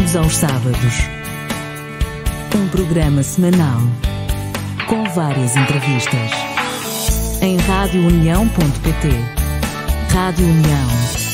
Domingos aos sábados. Um programa semanal com várias entrevistas. Em radiounião.pt. Rádio União,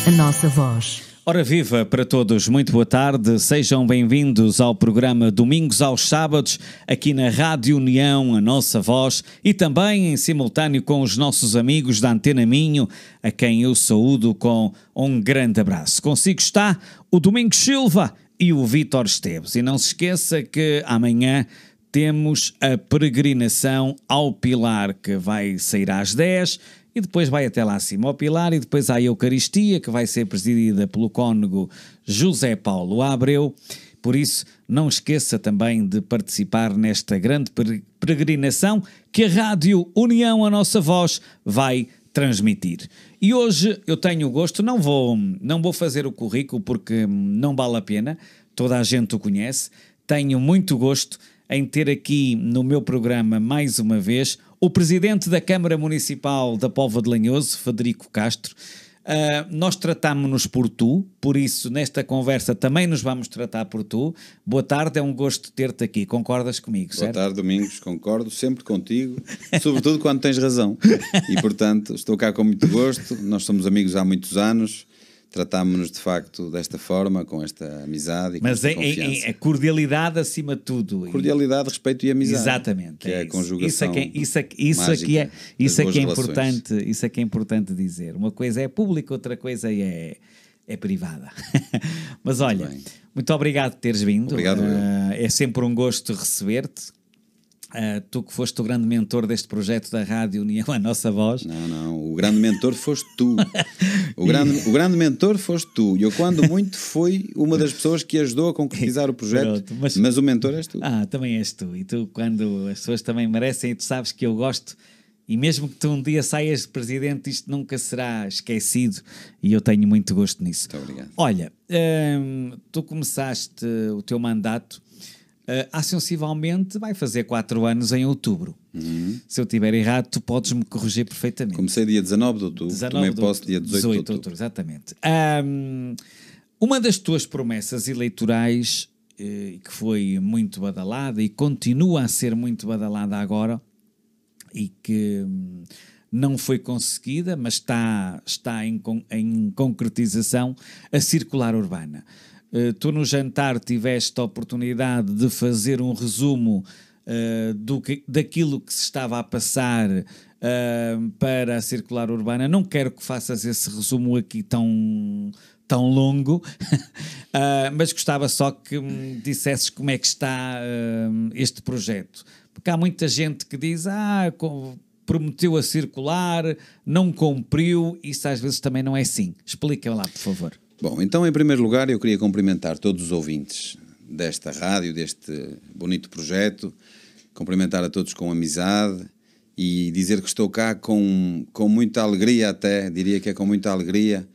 a nossa voz. Ora viva para todos, muito boa tarde, sejam bem-vindos ao programa Domingos aos Sábados, aqui na Rádio União, a nossa voz, e também em simultâneo com os nossos amigos da Antena Minho, a quem eu saúdo com um grande abraço. Consigo está o Domingos Silva e o Vítor Esteves, e não se esqueça que amanhã temos a peregrinação ao Pilar, que vai sair às 10 e depois vai até lá acima ao Pilar, e depois há a Eucaristia, que vai ser presidida pelo cônego José Paulo Abreu. Por isso, não esqueça também de participar nesta grande peregrinação que a Rádio União, a nossa voz, vai transmitir. E hoje eu tenho o gosto, não vou fazer o currículo porque não vale a pena, toda a gente o conhece. Tenho muito gosto em ter aqui no meu programa mais uma vez o Presidente da Câmara Municipal da Póvoa de Lanhoso, Frederico Castro. Nós tratámos-nos por tu, por isso nesta conversa também nos vamos tratar por tu. Boa tarde, é um gosto ter-te aqui, concordas comigo, certo? Boa tarde, Domingos, concordo sempre contigo, sobretudo quando tens razão, e portanto estou cá com muito gosto. Nós somos amigos há muitos anos, tratámos-nos de facto desta forma, com esta amizade e com esta confiança. Mas a cordialidade acima de tudo. Cordialidade, respeito e amizade. Exatamente. Que é a conjugação Isso é que é importante dizer. Uma coisa é pública, outra coisa é privada. Mas olha, muito obrigado por teres vindo. Obrigado. É sempre um gosto receber-te. Tu que foste o grande mentor deste projeto da Rádio União, a nossa voz. Não, o grande mentor foste tu. O grande mentor foste tu. Eu, quando muito, fui uma das pessoas que ajudou a concretizar o projeto. Pronto, mas o mentor és tu. Também és tu. E tu, quando as pessoas também merecem, e tu sabes que eu gosto, e mesmo que tu um dia saias de presidente, isto nunca será esquecido, e eu tenho muito gosto nisso. Muito obrigado. Olha, tu começaste o teu mandato há sensivelmente, vai fazer 4 anos em outubro. Se eu estiver errado, tu podes-me corrigir perfeitamente. Comecei dia 19 de outubro, tomei posse dia 18 de outubro. Exatamente. Uma das tuas promessas eleitorais, que foi muito badalada e continua a ser muito badalada agora, e que não foi conseguida, mas está em concretização, a circular urbana. Tu no jantar tiveste a oportunidade de fazer um resumo daquilo que se estava a passar para a circular urbana. Não quero que faças esse resumo aqui tão longo, mas gostava só que me dissesses como é que está este projeto. Porque há muita gente que diz, prometeu a circular, não cumpriu, isso às vezes também não é assim. Explica lá, por favor. Bom, então em primeiro lugar eu queria cumprimentar todos os ouvintes desta rádio, deste bonito projeto, cumprimentar a todos com amizade e dizer que estou cá com muita alegria, até diria que é com muita alegria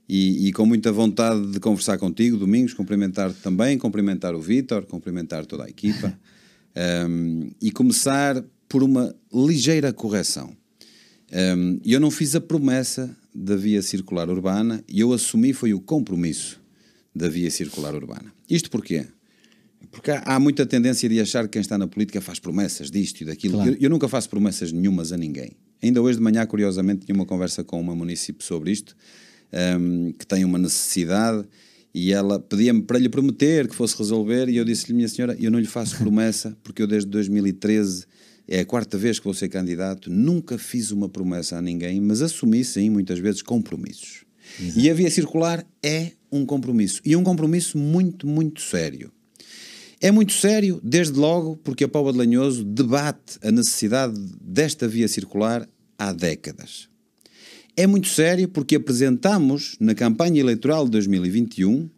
e com muita vontade de conversar contigo, Domingos, cumprimentar-te também, cumprimentar o Vítor, cumprimentar toda a equipa e começar por uma ligeira correção. Eu não fiz a promessa da via circular urbana e eu assumi foi o compromisso da via circular urbana. Isto porquê? Porque há muita tendência de achar que quem está na política faz promessas disto e daquilo. Claro. Eu nunca faço promessas nenhumas a ninguém. Ainda hoje de manhã, curiosamente, tinha uma conversa com uma munícipe sobre isto, que tem uma necessidade, e ela pedia-me para lhe prometer que fosse resolver, e eu disse-lhe, minha senhora, eu não lhe faço promessa, porque eu desde 2013... é a 4ª vez que vou ser candidato, nunca fiz uma promessa a ninguém, mas assumi, sim, muitas vezes, compromissos. Exato. E a via circular é um compromisso, e um compromisso muito, muito sério. É muito sério, desde logo, porque a Póvoa de Lanhoso debate a necessidade desta via circular há décadas. É muito sério porque apresentamos, na campanha eleitoral de 2021,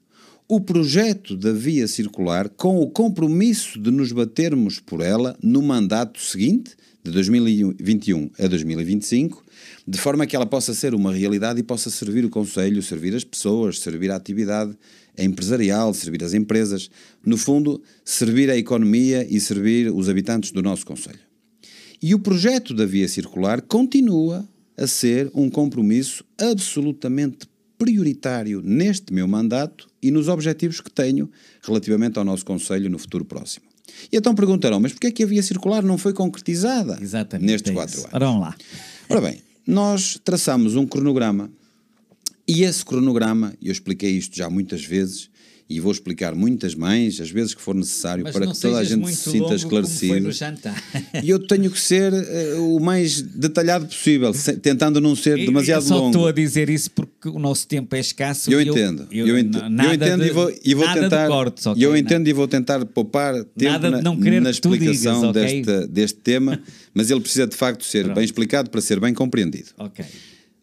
o projeto da via circular com o compromisso de nos batermos por ela no mandato seguinte, de 2021 a 2025, de forma que ela possa ser uma realidade e possa servir o concelho, servir as pessoas, servir a atividade empresarial, servir as empresas, no fundo, servir a economia e servir os habitantes do nosso concelho. E o projeto da via circular continua a ser um compromisso absolutamente prioritário neste meu mandato e nos objetivos que tenho relativamente ao nosso Conselho no futuro próximo. E então perguntarão, mas porquê é que a via circular não foi concretizada nestes 4 anos? Ora, vamos lá. Ora bem, nós traçamos um cronograma e esse cronograma, eu expliquei isto já muitas vezes e vou explicar muitas mais, às vezes que for necessário, mas para que toda a gente se sinta esclarecido. E eu tenho que ser o mais detalhado possível, tentando não ser demasiado longo. Eu só estou a dizer isso porque o nosso tempo é escasso. Eu entendo e vou tentar poupar tempo na explicação deste tema, mas ele precisa de facto ser bem explicado para ser bem compreendido. Ok.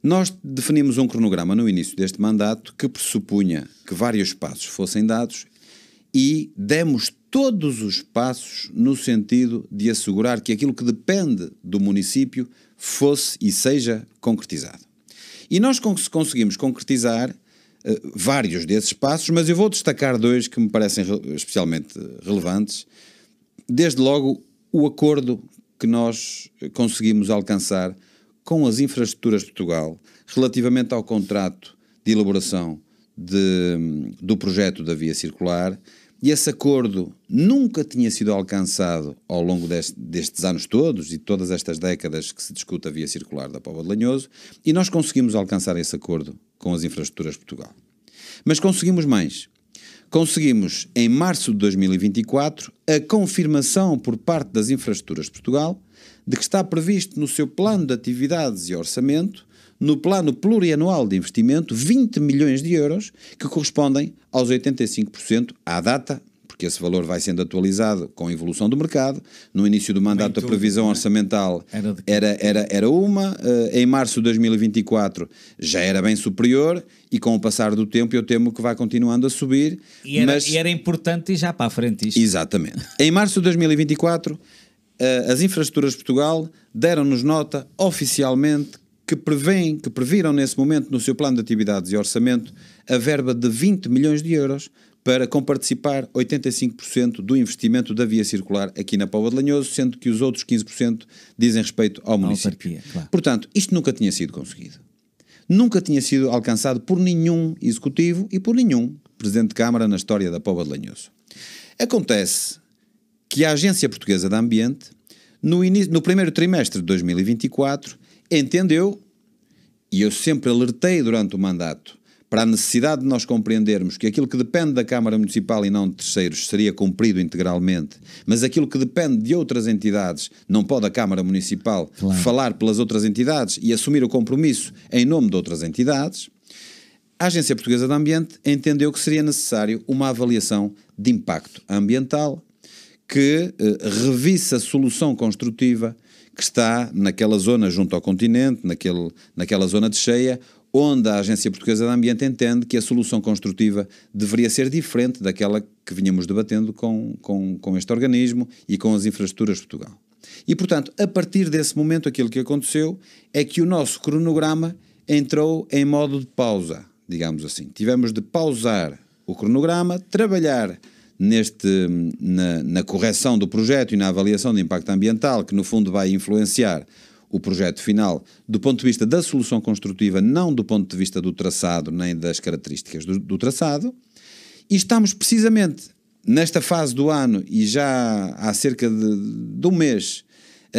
Nós definimos um cronograma no início deste mandato que pressupunha que vários passos fossem dados e demos todos os passos no sentido de assegurar que aquilo que depende do município fosse e seja concretizado. E nós conseguimos concretizar vários desses passos, mas eu vou destacar 2 que me parecem especialmente relevantes. Desde logo, o acordo que nós conseguimos alcançar com as Infraestruturas de Portugal relativamente ao contrato de elaboração do projeto da via circular, e esse acordo nunca tinha sido alcançado ao longo destes anos todos e todas estas décadas que se discute a via circular da Póvoa de Lanhoso, e nós conseguimos alcançar esse acordo com as Infraestruturas de Portugal. Mas conseguimos mais. Conseguimos, em março de 2024, a confirmação por parte das Infraestruturas de Portugal de que está previsto no seu plano de atividades e orçamento, no plano plurianual de investimento, 20 milhões de euros, que correspondem aos 85% à data, porque esse valor vai sendo atualizado com a evolução do mercado. No início do mandato, a previsão orçamental era uma, em março de 2024 já era bem superior, e com o passar do tempo eu temo que vai continuando a subir. E era importante e já para a frente isto. Exatamente. Em março de 2024, as Infraestruturas de Portugal deram-nos nota oficialmente que previram nesse momento no seu plano de atividades e orçamento a verba de 20 milhões de euros para comparticipar 85% do investimento da via circular aqui na Póvoa de Lanhoso, sendo que os outros 15% dizem respeito ao município. Autarquia, claro. Portanto, isto nunca tinha sido conseguido. Nunca tinha sido alcançado por nenhum executivo e por nenhum presidente de Câmara na história da Póvoa de Lanhoso. Acontece que a Agência Portuguesa de Ambiente, no primeiro trimestre de 2024, entendeu, e eu sempre alertei durante o mandato, para a necessidade de nós compreendermos que aquilo que depende da Câmara Municipal e não de terceiros seria cumprido integralmente, mas aquilo que depende de outras entidades não pode a Câmara Municipal falar pelas outras entidades e assumir o compromisso em nome de outras entidades. A Agência Portuguesa de Ambiente entendeu que seria necessário uma avaliação de impacto ambiental que revisse a solução construtiva que está naquela zona junto ao continente, naquela zona de cheia, onde a Agência Portuguesa de Ambiente entende que a solução construtiva deveria ser diferente daquela que vinhamos debatendo com este organismo e com as Infraestruturas de Portugal. E, portanto, a partir desse momento, aquilo que aconteceu é que o nosso cronograma entrou em modo de pausa, digamos assim. Tivemos de pausar o cronograma, trabalhar na correção do projeto e na avaliação de impacto ambiental, que no fundo vai influenciar o projeto final do ponto de vista da solução construtiva, não do ponto de vista do traçado nem das características do traçado, e estamos precisamente nesta fase do ano e já há cerca de um mês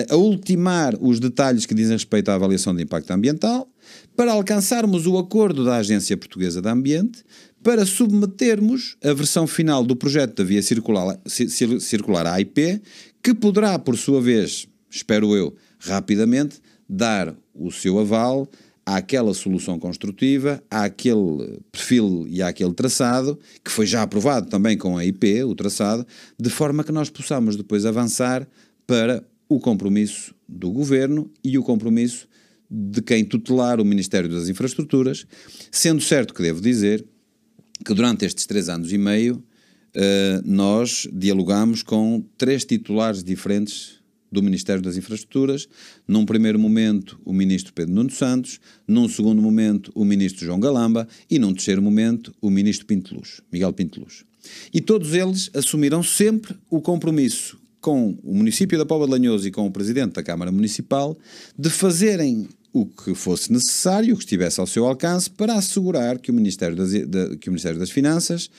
a ultimar os detalhes que dizem respeito à avaliação de impacto ambiental para alcançarmos o acordo da Agência Portuguesa de Ambiente para submetermos a versão final do projeto da via circular à AIP, que poderá, por sua vez, espero eu, rapidamente, dar o seu aval àquela solução construtiva, àquele perfil e àquele traçado, que foi já aprovado também com a AIP, o traçado, de forma que nós possamos depois avançar para o compromisso do Governo e o compromisso de quem tutelar o Ministério das Infraestruturas, sendo certo que devo dizer que durante estes 3 anos e meio nós dialogamos com 3 titulares diferentes do Ministério das Infraestruturas. Num primeiro momento o Ministro Pedro Nuno Santos, num segundo momento o Ministro João Galamba e num terceiro momento o Ministro Miguel Pinto Luz. E todos eles assumiram sempre o compromisso com o município da Póvoa de Lanhoso e com o Presidente da Câmara Municipal de fazerem o que fosse necessário, o que estivesse ao seu alcance, para assegurar que o Ministério das Finanças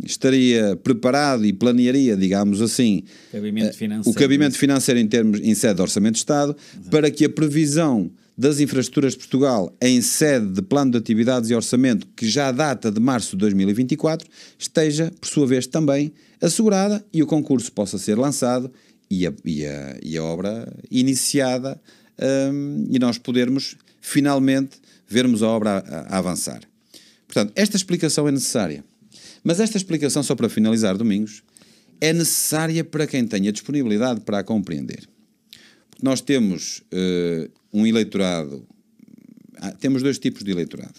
estaria preparado e planearia, digamos assim, o cabimento financeiro em sede de Orçamento de Estado, para que a previsão das infraestruturas de Portugal em sede de plano de atividades e orçamento, que já data de março de 2024, esteja, por sua vez, também assegurada e o concurso possa ser lançado e a obra iniciada, e nós podermos finalmente vermos a obra a avançar. Portanto, esta explicação é necessária. Mas esta explicação, só para finalizar, Domingos, é necessária para quem tenha disponibilidade para a compreender. Porque nós temos um eleitorado, temos dois tipos de eleitorado.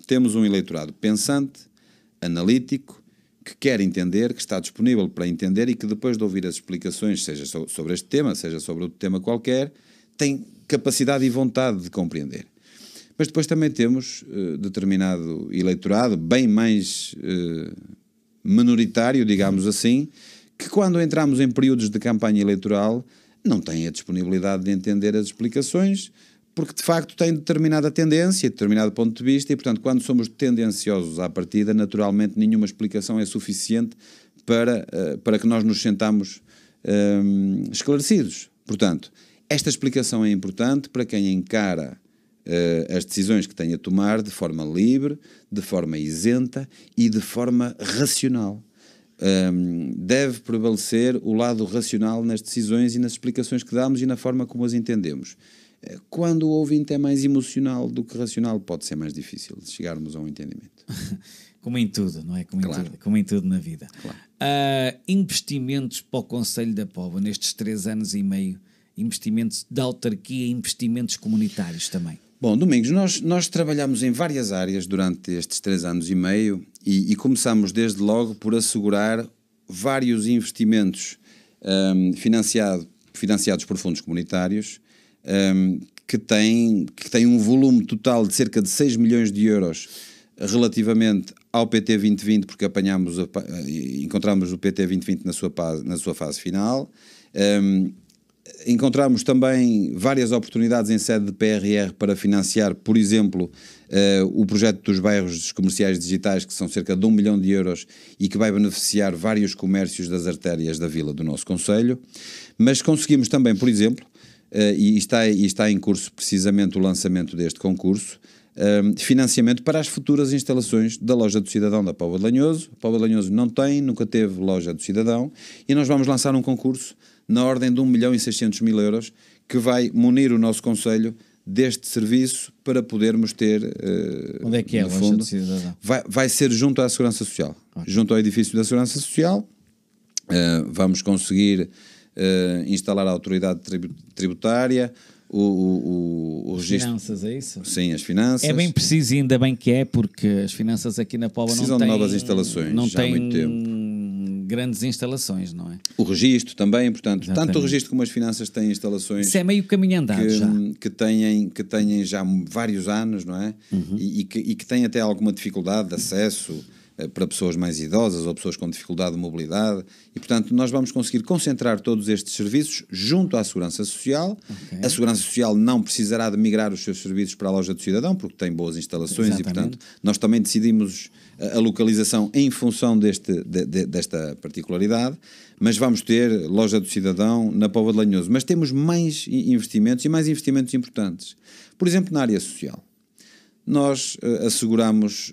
Temos um eleitorado pensante, analítico, que quer entender, que está disponível para entender e que depois de ouvir as explicações, seja sobre este tema, seja sobre outro tema qualquer, tem capacidade e vontade de compreender. Mas depois também temos determinado eleitorado, bem mais minoritário, digamos assim, que quando entramos em períodos de campanha eleitoral não tem a disponibilidade de entender as explicações, porque de facto tem determinada tendência, determinado ponto de vista, e portanto quando somos tendenciosos à partida, naturalmente nenhuma explicação é suficiente para que nós nos sentamos esclarecidos. Portanto, esta explicação é importante para quem encara as decisões que tem a tomar de forma livre, de forma isenta e de forma racional. Deve prevalecer o lado racional nas decisões e nas explicações que damos e na forma como as entendemos. Quando o ouvinte é mais emocional do que racional, pode ser mais difícil de chegarmos a um entendimento. Como em tudo, não é? Como em tudo na vida. Claro. Investimentos para o Conselho da Póvoa nestes 3 anos e meio, investimentos da autarquia e investimentos comunitários também. Bom, Domingos, nós trabalhamos em várias áreas durante estes 3 anos e meio e começamos desde logo por assegurar vários investimentos financiados por fundos comunitários que têm um volume total de cerca de 6 milhões de euros relativamente ao PT 2020, porque encontramos o PT 2020 na sua fase final. Encontramos também várias oportunidades em sede de PRR para financiar, por exemplo, o projeto dos bairros comerciais digitais, que são cerca de 1 milhão de euros e que vai beneficiar vários comércios das artérias da vila do nosso concelho. Mas conseguimos também, por exemplo, e está em curso precisamente o lançamento deste concurso, financiamento para as futuras instalações da Loja do Cidadão da Póvoa de Lanhoso. A Póvoa de Lanhoso nunca teve Loja do Cidadão, e nós vamos lançar um concurso na ordem de 1.600.000 euros, que vai munir o nosso concelho deste serviço para podermos ter... Onde é que é a Loja do Cidadão? Vai ser junto à Segurança Social. Okay. Junto ao edifício da Segurança Social. Vamos conseguir instalar a autoridade tributária, o registro... As finanças, é isso? Sim, as finanças. É bem preciso, e ainda bem que é, porque as finanças aqui na Póvoa precisam de novas instalações, não já há muito tempo. Grandes instalações, não é? O registro também, portanto, tanto o registro como as finanças têm instalações... Isso é meio caminho andado já. Que têm já vários anos, não é? Uhum. E que têm até alguma dificuldade de acesso para pessoas mais idosas ou pessoas com dificuldade de mobilidade, e portanto nós vamos conseguir concentrar todos estes serviços junto à Segurança Social. Okay. A Segurança Social não precisará de migrar os seus serviços para a Loja do Cidadão, porque tem boas instalações. Exatamente. E portanto nós também decidimos a localização em função desta particularidade, mas vamos ter Loja do Cidadão na Póvoa de Lanhoso. Mas temos mais investimentos, e mais investimentos importantes. Por exemplo, na área social. Nós asseguramos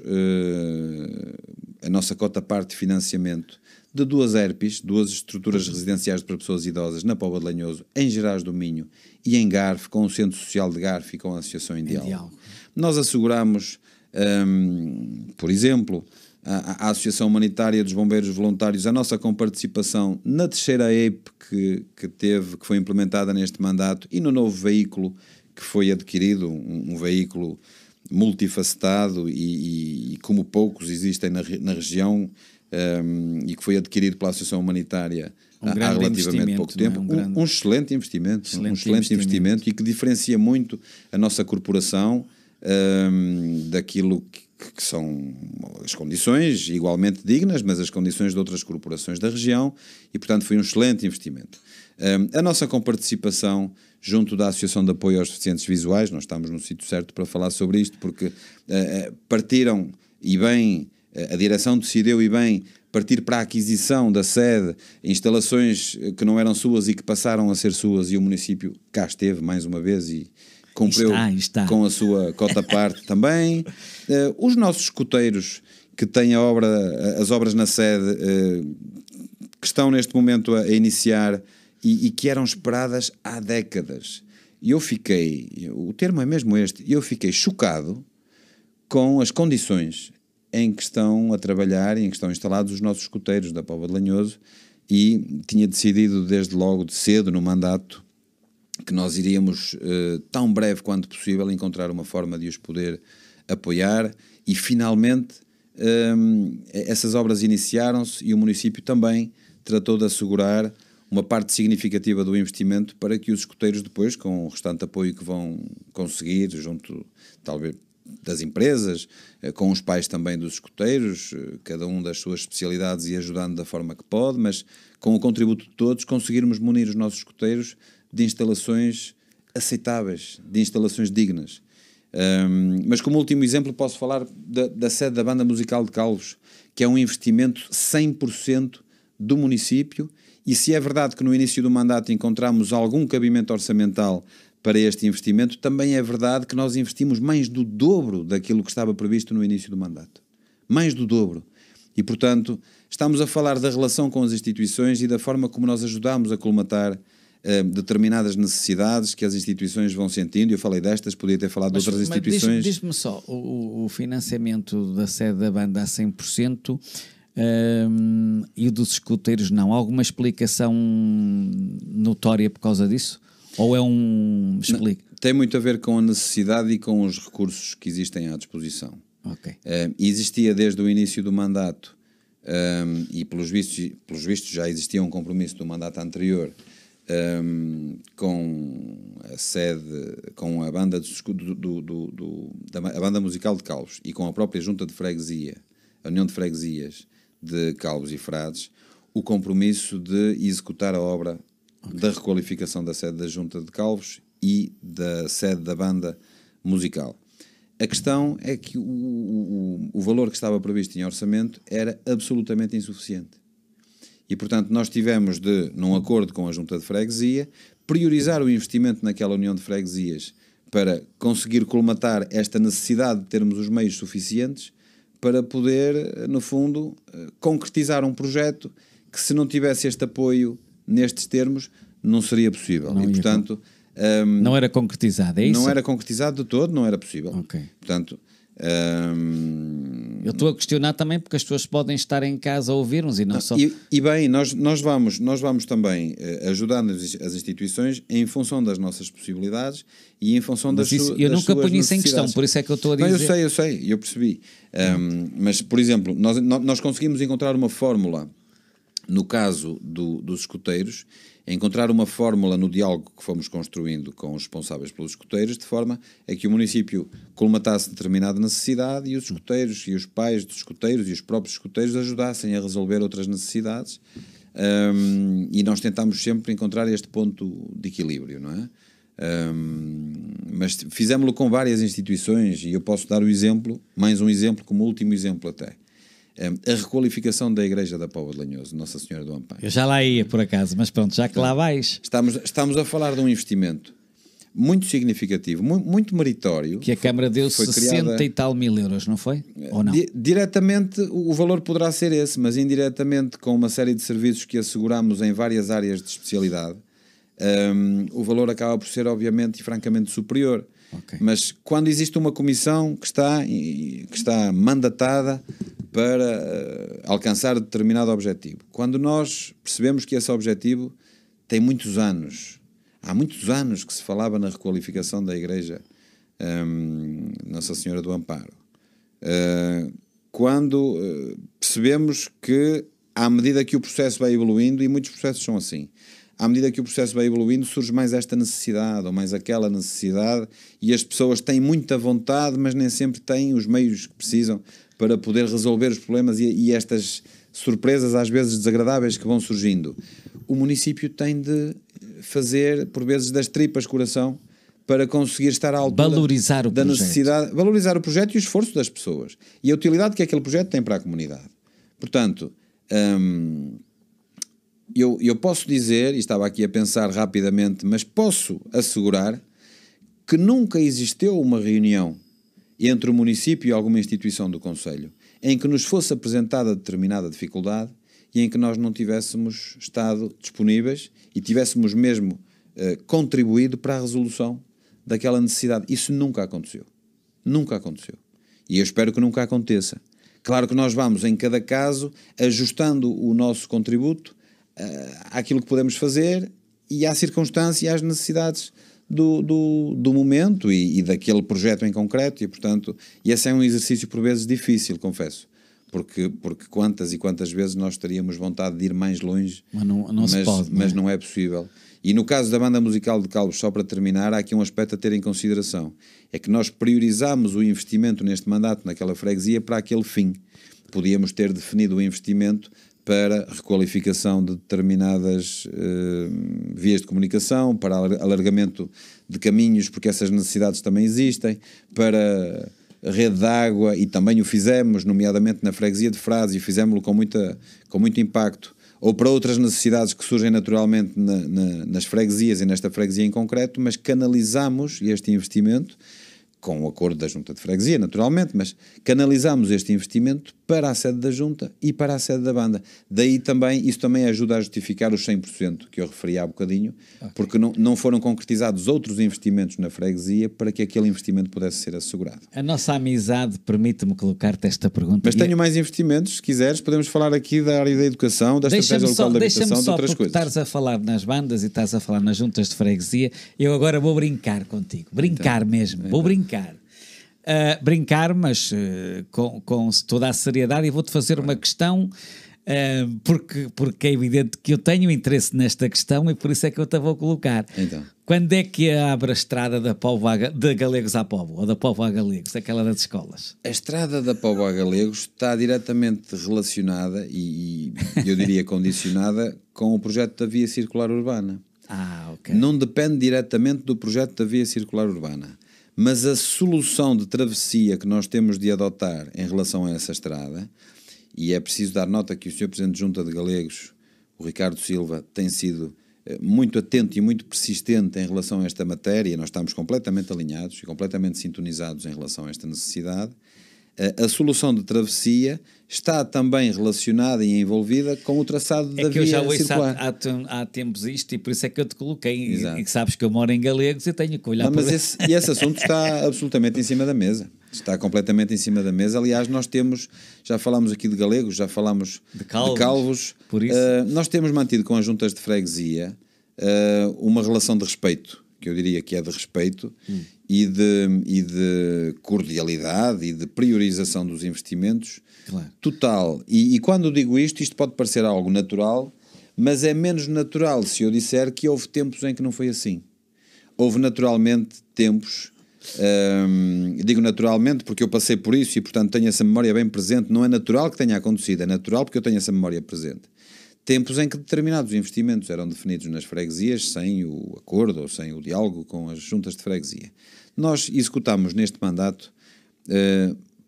a nossa cota-parte de financiamento de 2 ERPs, 2 estruturas residenciais para pessoas idosas na Póvoa de Lanhoso, em Gerais do Minho e em Garfe, com o Centro Social de Garfe e com a Associação em Diálogo. Nós asseguramos, por exemplo, a Associação Humanitária dos Bombeiros Voluntários, a nossa comparticipação na terceira EIP que foi implementada neste mandato, e no novo veículo que foi adquirido, um veículo multifacetado e como poucos existem na região, e que foi adquirido pela Associação Humanitária há relativamente pouco tempo. Um excelente investimento. Um excelente investimento, e que diferencia muito a nossa corporação daquilo que são as condições igualmente dignas, mas as condições de outras corporações da região, e portanto foi um excelente investimento. A nossa comparticipação junto da Associação de Apoio aos Deficientes Visuais, nós estamos no sítio certo para falar sobre isto, porque partiram, e bem, a direção decidiu, e bem, partir para a aquisição da sede, instalações que não eram suas e que passaram a ser suas, e o município cá esteve mais uma vez e cumpriu com a sua cota-parte também. Os nossos escuteiros que têm as obras na sede, que estão neste momento a iniciar e que eram esperadas há décadas. E eu fiquei, o termo é mesmo este, eu fiquei chocado com as condições em que estão a trabalhar e em que estão instalados os nossos escuteiros da Póvoa de Lanhoso, e tinha decidido desde logo, de cedo no mandato, que nós iríamos, tão breve quanto possível, encontrar uma forma de os poder apoiar, e finalmente essas obras iniciaram-se e o município também tratou de assegurar uma parte significativa do investimento para que os escuteiros depois, com o restante apoio que vão conseguir junto, talvez, das empresas, com os pais também dos escuteiros, cada um das suas especialidades e ajudando da forma que pode, mas com o contributo de todos conseguirmos munir os nossos escuteiros de instalações aceitáveis, de instalações dignas. Mas como último exemplo posso falar da sede da Banda Musical de Calvos, que é um investimento 100% do município, e se é verdade que no início do mandato encontramos algum cabimento orçamental para este investimento, também é verdade que nós investimos mais do dobro daquilo que estava previsto no início do mandato. Mais do dobro. E, portanto, estamos a falar da relação com as instituições e da forma como nós ajudamos a colmatar determinadas necessidades que as instituições vão sentindo. Eu falei destas, podia ter falado de outras instituições. Diz-me só, o financiamento da sede da banda a 100%, e o dos escuteiros não. Alguma explicação notória por causa disso? Ou é um... Explique. Tem muito a ver com a necessidade e com os recursos que existem à disposição. Okay. Existia desde o início do mandato, e pelos vistos já existia um compromisso do mandato anterior, com a sede, com a banda, a banda musical de Calvos e com a própria junta de freguesia, a União de Freguesias de Calvos e Frades, o compromisso de executar a obra da requalificação da sede da junta de Calvos e da sede da banda musical. A questão é que o valor que estava previsto em orçamento era absolutamente insuficiente. E, portanto, nós tivemos de, num acordo com a Junta de Freguesia, priorizar o investimento naquela União de Freguesias para conseguir colmatar esta necessidade de termos os meios suficientes para poder, no fundo, concretizar um projeto que, se não tivesse este apoio nestes termos, não seria possível. Não, e, portanto... não era concretizado, é isso? Não era concretizado de todo, não era possível. Okay. Portanto... Eu estou a questionar também porque as pessoas podem estar em casa a ouvir-nos e não só... E bem, nós vamos também ajudando as instituições em função das nossas possibilidades e em função das suas necessidades. Eu nunca ponho isso em questão, por isso é que eu estou a dizer... Não, eu sei, eu percebi. Mas, por exemplo, nós conseguimos encontrar uma fórmula, no caso dos escuteiros, encontrar uma fórmula no diálogo que fomos construindo com os responsáveis pelos escuteiros, de forma a que o município colmatasse determinada necessidade e os escuteiros e os pais dos escuteiros e os próprios escuteiros ajudassem a resolver outras necessidades, e nós tentámos sempre encontrar este ponto de equilíbrio, não é? Mas fizemos-lo com várias instituições e eu posso dar o exemplo, mais um exemplo, como último exemplo até. A requalificação da Igreja da Póvoa de Lanhoso, Nossa Senhora do Amparo. Eu já lá ia, por acaso, mas pronto, já que lá vais. Estamos a falar de um investimento muito significativo, muito meritório. Que a Câmara deu 60 e tal mil euros, não foi? Ou não? Diretamente o valor poderá ser esse, mas indiretamente, com uma série de serviços que asseguramos em várias áreas de especialidade, o valor acaba por ser, obviamente, e francamente superior. Okay. Mas quando existe uma comissão que está mandatada para alcançar determinado objetivo, quando nós percebemos que esse objetivo tem muitos anos, há muitos anos que se falava na requalificação da Igreja Nossa Senhora do Amparo, quando percebemos que, à medida que o processo vai evoluindo, e muitos processos são assim, à medida que o processo vai evoluindo, surge mais esta necessidade ou mais aquela necessidade, e as pessoas têm muita vontade, mas nem sempre têm os meios que precisam para poder resolver os problemas e estas surpresas, às vezes desagradáveis, que vão surgindo. O município tem de fazer, por vezes, das tripas coração para conseguir estar à altura valorizar o da projeto. necessidade, valorizar o projeto e o esforço das pessoas e a utilidade que aquele projeto tem para a comunidade. Portanto, eu posso dizer, e estava aqui a pensar rapidamente, mas posso assegurar que nunca existiu uma reunião entre o município e alguma instituição do concelho em que nos fosse apresentada determinada dificuldade e em que nós não tivéssemos estado disponíveis e tivéssemos mesmo contribuído para a resolução daquela necessidade. Isso nunca aconteceu. Nunca aconteceu. E eu espero que nunca aconteça. Claro que nós vamos, em cada caso, ajustando o nosso contributo àquilo que podemos fazer e à circunstância e às necessidades do momento e daquele projeto em concreto, e portanto, esse é um exercício por vezes difícil, confesso, porque quantas e quantas vezes nós teríamos vontade de ir mais longe, mas não é possível. E no caso da banda musical de Calvos, só para terminar, há aqui um aspecto a ter em consideração, é que nós priorizamos o investimento neste mandato naquela freguesia para aquele fim. Podíamos ter definido o investimento para requalificação de determinadas vias de comunicação, para alargamento de caminhos, porque essas necessidades também existem, para a rede de água, e também o fizemos, nomeadamente na freguesia de Frades, e fizemos-lo com muito impacto, ou para outras necessidades que surgem naturalmente nas freguesias e nesta freguesia em concreto, mas canalizamos este investimento, com o acordo da Junta de Freguesia, naturalmente, mas canalizamos este investimento para a sede da Junta e para a sede da banda. Daí também, isso também ajuda a justificar os 100% que eu referi há bocadinho, porque não foram concretizados outros investimentos na freguesia para que aquele investimento pudesse ser assegurado. A nossa amizade permite-me colocar-te esta pergunta. Mas tenho mais investimentos, se quiseres, podemos falar aqui da área da educação, da estratégia local da habitação, de outras coisas. Estás a falar nas bandas e estás a falar nas juntas de freguesia, eu agora vou brincar contigo. Brincar então, mesmo, vou brincar. Brincar, mas com toda a seriedade, e vou-te fazer uma questão, porque é evidente que eu tenho interesse nesta questão e por isso é que eu te vou colocar. Então. Quando é que abre a estrada de Galegos à Póvoa, ou da Póvoa a Galegos, aquela das escolas? A estrada da Póvoa a Galegos está diretamente relacionada e eu diria condicionada com o projeto da Via Circular Urbana. Ok. Não depende diretamente do projeto da Via Circular Urbana. Mas a solução de travessia que nós temos de adotar em relação a essa estrada, e é preciso dar nota que o Sr. Presidente de Junta de Galegos, o Ricardo Silva, tem sido muito atento e muito persistente em relação a esta matéria, nós estamos completamente alinhados e completamente sintonizados em relação a esta necessidade. A solução de travessia está também relacionada e envolvida com o traçado da via circular. É que eu já ouço há tempos isto, e por isso é que eu te coloquei, e que sabes que eu moro em Galegos e tenho que olhar para esse assunto está absolutamente em cima da mesa. Está completamente em cima da mesa. Aliás, nós temos, já falámos aqui de Galegos, já falámos de Calvos. Por isso. Nós temos mantido com as juntas de freguesia uma relação de respeito, que eu diria que é de respeito, e de cordialidade e de priorização dos investimentos, claro, total. E quando digo isto pode parecer algo natural, mas é menos natural se eu disser que houve tempos em que não foi assim. Houve naturalmente tempos, digo naturalmente porque eu passei por isso e portanto tenho essa memória bem presente. Não é natural que tenha acontecido, é natural porque eu tenho essa memória presente. Tempos em que determinados investimentos eram definidos nas freguesias sem o acordo ou sem o diálogo com as juntas de freguesia. Nós executámos neste mandato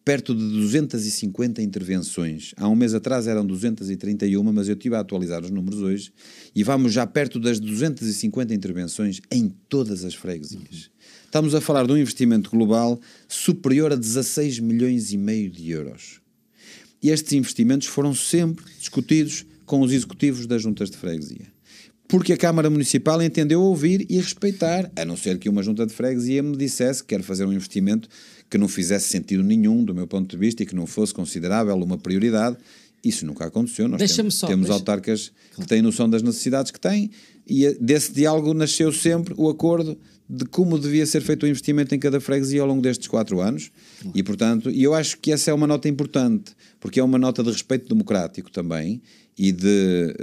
perto de 250 intervenções. Há um mês atrás eram 231, mas eu estive a atualizar os números hoje e vamos já perto das 250 intervenções em todas as freguesias. Estamos a falar de um investimento global superior a 16 milhões e meio de euros. E estes investimentos foram sempre discutidos com os executivos das juntas de freguesia. Porque a Câmara Municipal entendeu ouvir e respeitar, a não ser que uma junta de freguesia me dissesse que quer fazer um investimento que não fizesse sentido nenhum, do meu ponto de vista, e que não fosse considerável uma prioridade. Isso nunca aconteceu. Nós temos autarcas que têm noção das necessidades que têm, e desse diálogo nasceu sempre o acordo de como devia ser feito o investimento em cada freguesia ao longo destes 4 anos. E, portanto, eu acho que essa é uma nota importante, porque é uma nota de respeito democrático também, e de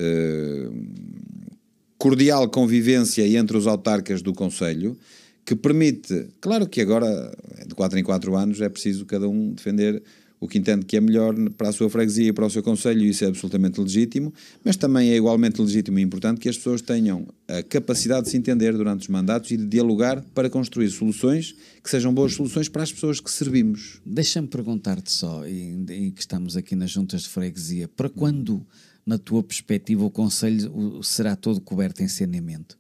cordial convivência entre os autarcas do concelho, que permite, claro que agora, de 4 em 4 anos, é preciso cada um defender o que entende que é melhor para a sua freguesia e para o seu concelho, e isso é absolutamente legítimo, mas também é igualmente legítimo e importante que as pessoas tenham a capacidade de se entender durante os mandatos e de dialogar para construir soluções que sejam boas soluções para as pessoas que servimos. Deixa-me perguntar-te só, e que estamos aqui nas juntas de freguesia, para quando, na tua perspectiva, o concelho será todo coberto em saneamento?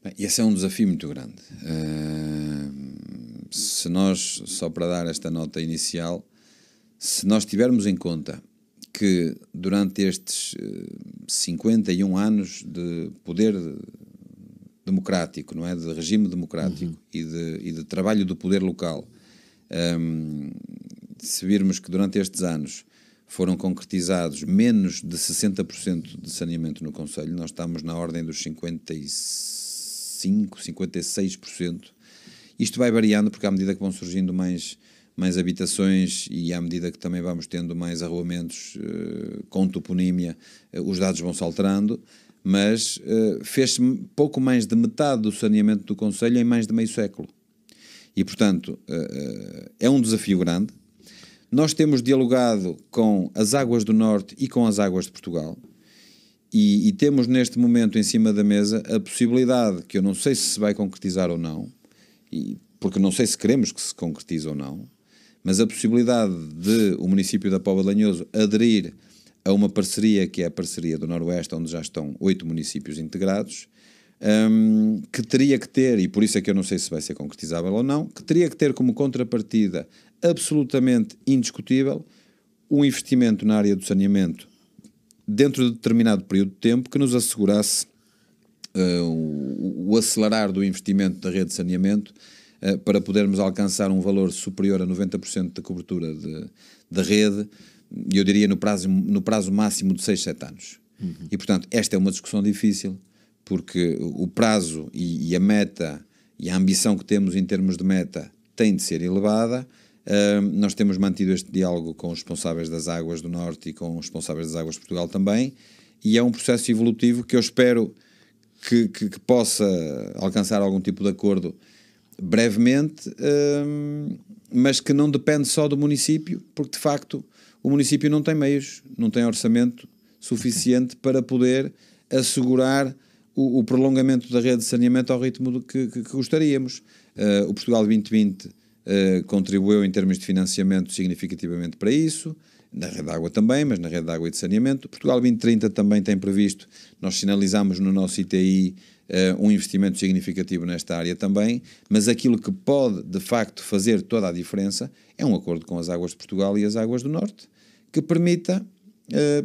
Bem, esse é um desafio muito grande. Se nós, só para dar esta nota inicial, se nós tivermos em conta que durante estes 51 anos de poder democrático, não é? De regime democrático e de trabalho do poder local, se virmos que durante estes anos foram concretizados menos de 60% de saneamento no concelho, nós estamos na ordem dos 55%, 56%. Isto vai variando porque à medida que vão surgindo mais habitações e à medida que também vamos tendo mais arruamentos com toponímia, os dados vão se alterando, mas fez-se pouco mais de metade do saneamento do concelho em mais de meio século. E, portanto, é um desafio grande. Nós temos dialogado com as Águas do Norte e com as Águas de Portugal e temos neste momento em cima da mesa a possibilidade, que eu não sei se vai concretizar ou não, porque não sei se queremos que se concretize ou não, mas a possibilidade de o município da Póvoa de Lanhoso aderir a uma parceria que é a parceria do Noroeste, onde já estão 8 municípios integrados, que teria que ter, e por isso é que eu não sei se vai ser concretizável ou não, que teria que ter como contrapartida absolutamente indiscutível um investimento na área do saneamento dentro de determinado período de tempo que nos assegurasse o acelerar do investimento da rede de saneamento para podermos alcançar um valor superior a 90% da cobertura da rede, eu diria no prazo máximo de 6-7 anos. E, portanto, esta é uma discussão difícil, porque o prazo e a meta e a ambição que temos em termos de meta tem de ser elevada. Nós temos mantido este diálogo com os responsáveis das Águas do Norte e com os responsáveis das Águas de Portugal também, e é um processo evolutivo que eu espero que possa alcançar algum tipo de acordo brevemente, mas que não depende só do município, porque de facto o município não tem meios, não tem orçamento suficiente para poder assegurar o prolongamento da rede de saneamento ao ritmo que gostaríamos. O Portugal 2020 contribuiu em termos de financiamento significativamente para isso, na rede de água também, mas na rede de água e de saneamento. Portugal 2030 também tem previsto, nós sinalizamos no nosso ITI um investimento significativo nesta área também, mas aquilo que pode de facto fazer toda a diferença é um acordo com as Águas de Portugal e as Águas do Norte, que permita,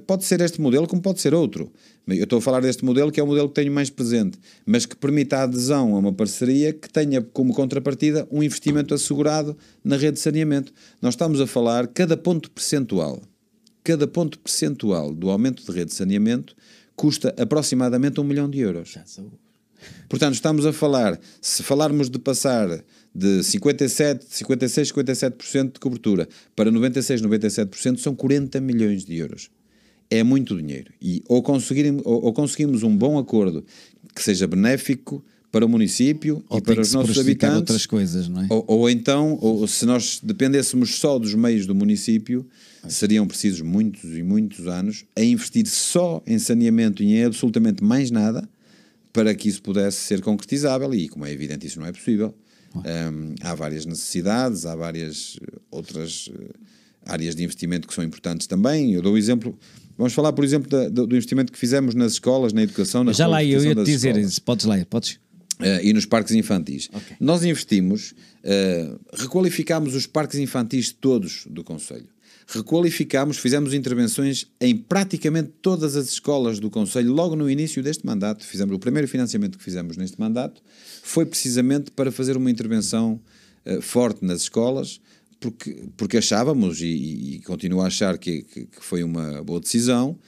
pode ser este modelo como pode ser outro. Eu estou a falar deste modelo que é o modelo que tenho mais presente, mas que permita a adesão a uma parceria que tenha como contrapartida um investimento assegurado na rede de saneamento. Nós estamos a falar, cada ponto percentual do aumento de rede de saneamento custa aproximadamente 1 milhão de euros. Portanto, estamos a falar, se falarmos de passar de 56, 57% de cobertura para 96, 97%, são 40 milhões de euros. É muito dinheiro. E ou conseguimos um bom acordo que seja benéfico para o município e para os nossos habitantes, outras coisas, não é? Ou então, se nós dependêssemos só dos meios do município, seriam precisos muitos e muitos anos a investir só em saneamento e em absolutamente mais nada para que isso pudesse ser concretizável, e como é evidente isso não é possível. Há várias necessidades, há várias outras áreas de investimento que são importantes também. Eu dou o exemplo, vamos falar por exemplo do investimento que fizemos nas escolas, na educação, na já lá eu ia te dizer escolas. isso, podes lá, podes. E nos parques infantis. Okay. Nós investimos, requalificámos os parques infantis todos do concelho. Requalificámos, fizemos intervenções em praticamente todas as escolas do concelho logo no início deste mandato. Fizemos o primeiro financiamento que fizemos neste mandato foi precisamente para fazer uma intervenção forte nas escolas, porque achávamos e continuo a achar que foi uma boa decisão,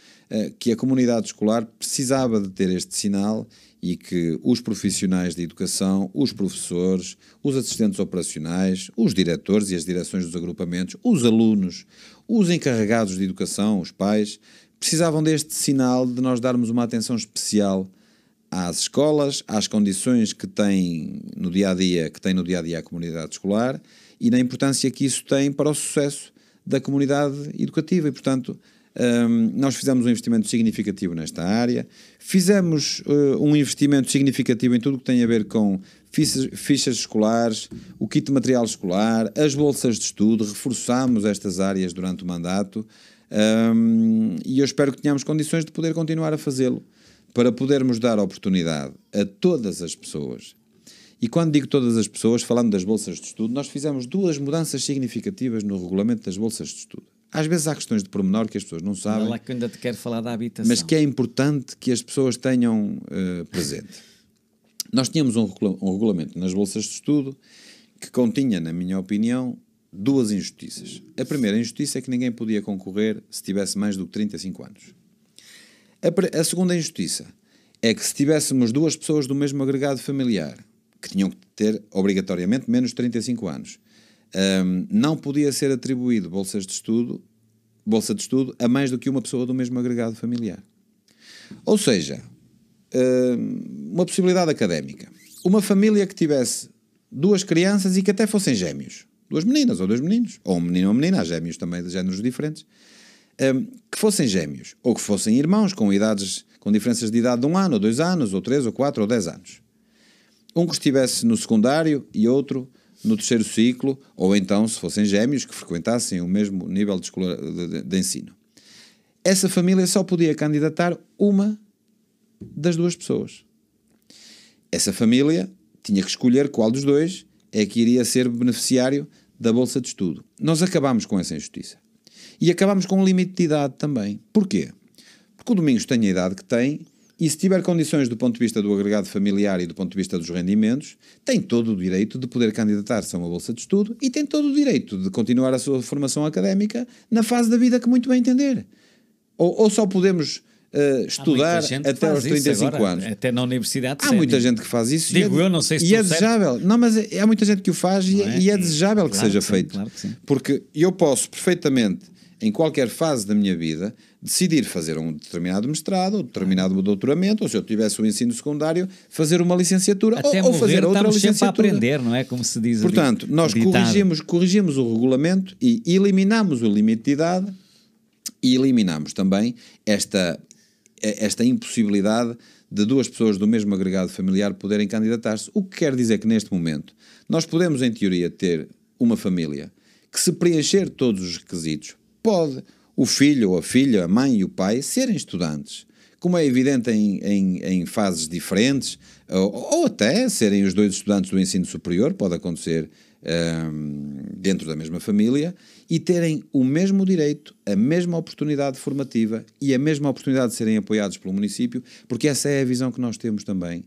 que a comunidade escolar precisava de ter este sinal e que os profissionais de educação, os professores, os assistentes operacionais, os diretores e as direções dos agrupamentos, os alunos, os encarregados de educação, os pais, precisavam deste sinal de nós darmos uma atenção especial às escolas, às condições que tem no dia-a-dia, a comunidade escolar e na importância que isso tem para o sucesso da comunidade educativa. E, portanto, nós fizemos um investimento significativo nesta área, fizemos um investimento significativo em tudo o que tem a ver com fichas escolares, o kit de material escolar, as bolsas de estudo, reforçámos estas áreas durante o mandato, e eu espero que tenhamos condições de poder continuar a fazê-lo, para podermos dar oportunidade a todas as pessoas. E quando digo todas as pessoas, falando das bolsas de estudo, nós fizemos 2 mudanças significativas no regulamento das bolsas de estudo. Às vezes há questões de pormenor que as pessoas não sabem. Olha lá que eu ainda te quero falar da habitação. Mas que é importante que as pessoas tenham presente. Nós tínhamos um regulamento nas bolsas de estudo que continha, na minha opinião, 2 injustiças. A primeira injustiça é que ninguém podia concorrer se tivesse mais do que 35 anos. A segunda injustiça é que se tivéssemos 2 pessoas do mesmo agregado familiar, que tinham que ter obrigatoriamente menos de 35 anos, não podia ser atribuído bolsa de estudo a mais do que uma pessoa do mesmo agregado familiar. Ou seja, uma possibilidade académica. Uma família que tivesse 2 crianças e que até fossem gêmeos, 2 meninas ou 2 meninos, ou um menino ou uma menina, há gêmeos também de géneros diferentes, que fossem gêmeos, ou que fossem irmãos com diferenças de idade de 1 ano, ou 2 anos, ou 3, ou 4, ou 10 anos. Um que estivesse no secundário e outro no 3º ciclo, ou então, se fossem gêmeos, que frequentassem o mesmo nível de ensino. Essa família só podia candidatar uma das 2 pessoas. Essa família tinha que escolher qual dos 2 é que iria ser beneficiário da bolsa de estudo. Nós acabámos com essa injustiça. E acabámos com um limite de idade também. Porquê? Porque o Domingos tem a idade que tem e se tiver condições do ponto de vista do agregado familiar e do ponto de vista dos rendimentos, tem todo o direito de poder candidatar-se a uma bolsa de estudo e tem todo o direito de continuar a sua formação académica na fase da vida que muito bem entender. Ou só podemos estudar até aos 35 agora, anos. Até na universidade. Há muita gente que faz isso. Digo eu, não sei se e é desejável. Não, mas há muita gente que o faz e é desejável que seja feito. Claro que sim. Porque eu posso perfeitamente, em qualquer fase da minha vida, decidir fazer um determinado mestrado, ou determinado doutoramento, ou se eu tivesse o ensino secundário, fazer uma licenciatura, até ou fazer outra licenciatura. Sempre a aprender, não é? Como se diz. Portanto, nós corrigimos o regulamento e eliminamos o limite de idade e eliminamos também esta impossibilidade de 2 pessoas do mesmo agregado familiar poderem candidatar-se. O que quer dizer que neste momento nós podemos, em teoria, ter uma família que, se preencher todos os requisitos, pode o filho ou a filha, a mãe e o pai serem estudantes, como é evidente em fases diferentes, ou até serem os 2 estudantes do ensino superior, pode acontecer dentro da mesma família, e terem o mesmo direito, a mesma oportunidade formativa e a mesma oportunidade de serem apoiados pelo município, porque essa é a visão que nós temos também,